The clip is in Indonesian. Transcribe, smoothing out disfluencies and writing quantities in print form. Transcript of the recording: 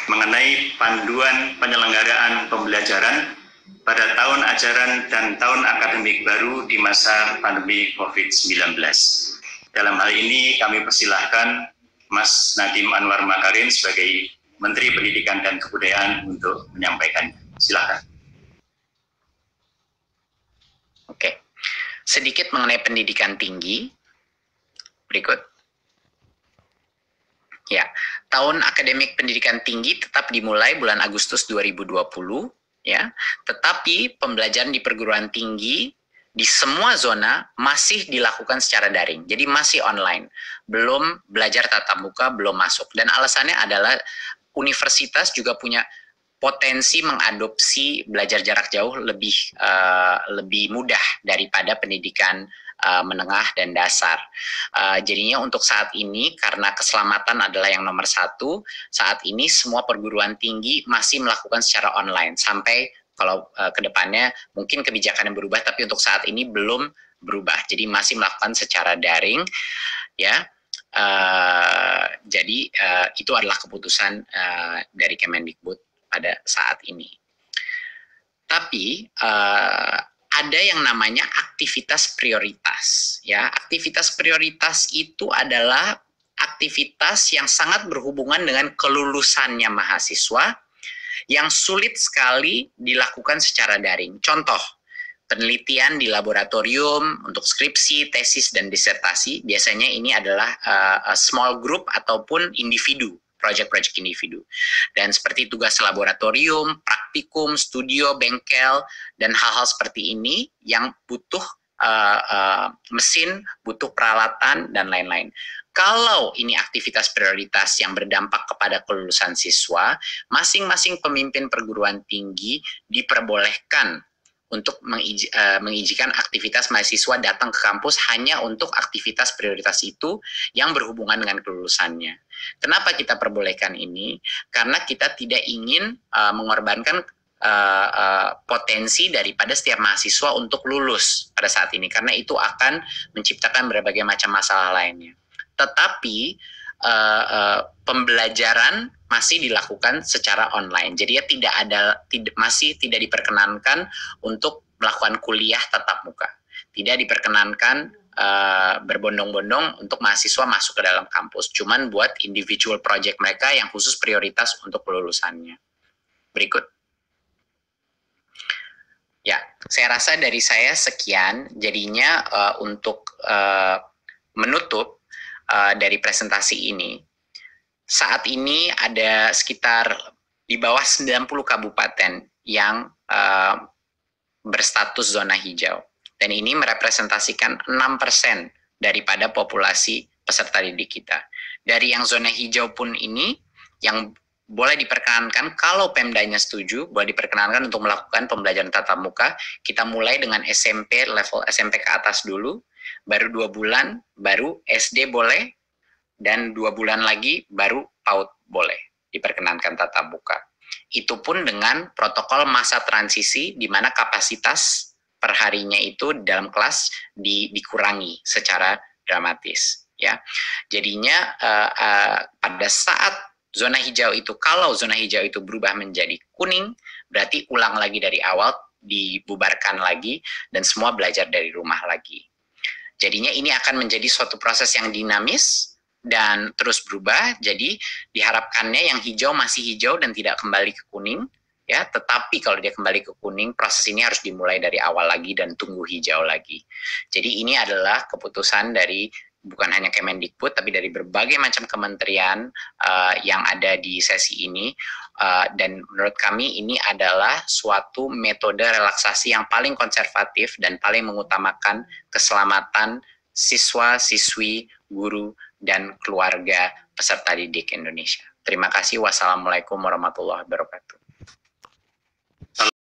mengenai panduan penyelenggaraan pembelajaran pada tahun ajaran dan tahun akademik baru di masa pandemi COVID-19. Dalam hal ini kami persilahkan Mas Nadiem Anwar Makarim sebagai Menteri Pendidikan dan Kebudayaan untuk menyampaikannya. Silakan. Oke, sedikit mengenai pendidikan tinggi. Berikut. Ya, tahun akademik pendidikan tinggi tetap dimulai bulan Agustus 2020, ya. Tetapi pembelajaran di perguruan tinggi di semua zona masih dilakukan secara daring. Jadi masih online. Belum belajar tatap muka, belum masuk. Dan alasannya adalah universitas juga punya potensi mengadopsi belajar jarak jauh lebih mudah daripada pendidikan menengah dan dasar. Jadinya untuk saat ini, karena keselamatan adalah yang nomor satu, saat ini semua perguruan tinggi masih melakukan secara online. Sampai kalau kedepannya mungkin kebijakan yang berubah, tapi untuk saat ini belum berubah. Jadi masih melakukan secara daring, ya. Jadi itu adalah keputusan dari Kemendikbud pada saat ini. Tapi ada yang namanya aktivitas prioritas, ya. Aktivitas prioritas itu adalah aktivitas yang sangat berhubungan dengan kelulusannya mahasiswa yang sulit sekali dilakukan secara daring. Contoh, penelitian di laboratorium untuk skripsi, tesis, dan disertasi, biasanya ini adalah small group ataupun individu, project-project individu. Dan seperti tugas laboratorium, praktikum, studio, bengkel, dan hal-hal seperti ini yang butuh mesin, butuh peralatan, dan lain-lain. Kalau ini aktivitas prioritas yang berdampak kepada kelulusan siswa, masing-masing pemimpin perguruan tinggi diperbolehkan untuk mengizinkan aktivitas mahasiswa datang ke kampus hanya untuk aktivitas prioritas itu yang berhubungan dengan kelulusannya. Kenapa kita perbolehkan ini? Karena kita tidak ingin mengorbankan potensi daripada setiap mahasiswa untuk lulus pada saat ini, karena itu akan menciptakan berbagai macam masalah lainnya. Tetapi pembelajaran masih dilakukan secara online. Jadi ya masih tidak diperkenankan untuk melakukan kuliah tatap muka. Tidak diperkenankan berbondong-bondong untuk mahasiswa masuk ke dalam kampus. Cuman buat individual project mereka yang khusus prioritas untuk kelulusannya. Berikut. Ya, saya rasa dari saya sekian. Jadinya untuk menutup dari presentasi ini, saat ini ada sekitar di bawah 90 kabupaten yang berstatus zona hijau. Dan ini merepresentasikan 6% daripada populasi peserta didik kita. Dari yang zona hijau pun ini, yang boleh diperkenankan, kalau Pemdanya setuju, boleh diperkenankan untuk melakukan pembelajaran tatap muka. Kita mulai dengan SMP, level SMP ke atas dulu, baru 2 bulan, baru SD boleh, dan 2 bulan lagi baru PAUD boleh diperkenankan tatap muka. Itu pun dengan protokol masa transisi di mana kapasitas perharinya itu dalam kelas dikurangi secara dramatis, ya. Jadinya pada saat zona hijau itu, kalau zona hijau itu berubah menjadi kuning, berarti ulang lagi dari awal, dibubarkan lagi, dan semua belajar dari rumah lagi. Jadinya ini akan menjadi suatu proses yang dinamis dan terus berubah. Jadi diharapkannya yang hijau masih hijau dan tidak kembali ke kuning, ya. Tetapi kalau dia kembali ke kuning, proses ini harus dimulai dari awal lagi dan tunggu hijau lagi. Jadi ini adalah keputusan dari bukan hanya Kemendikbud, tapi dari berbagai macam kementerian yang ada di sesi ini. Dan menurut kami ini adalah suatu metode relaksasi yang paling konservatif dan paling mengutamakan keselamatan siswa, siswi, guru, dan keluarga peserta didik Indonesia. Terima kasih. Wassalamualaikum warahmatullahi wabarakatuh.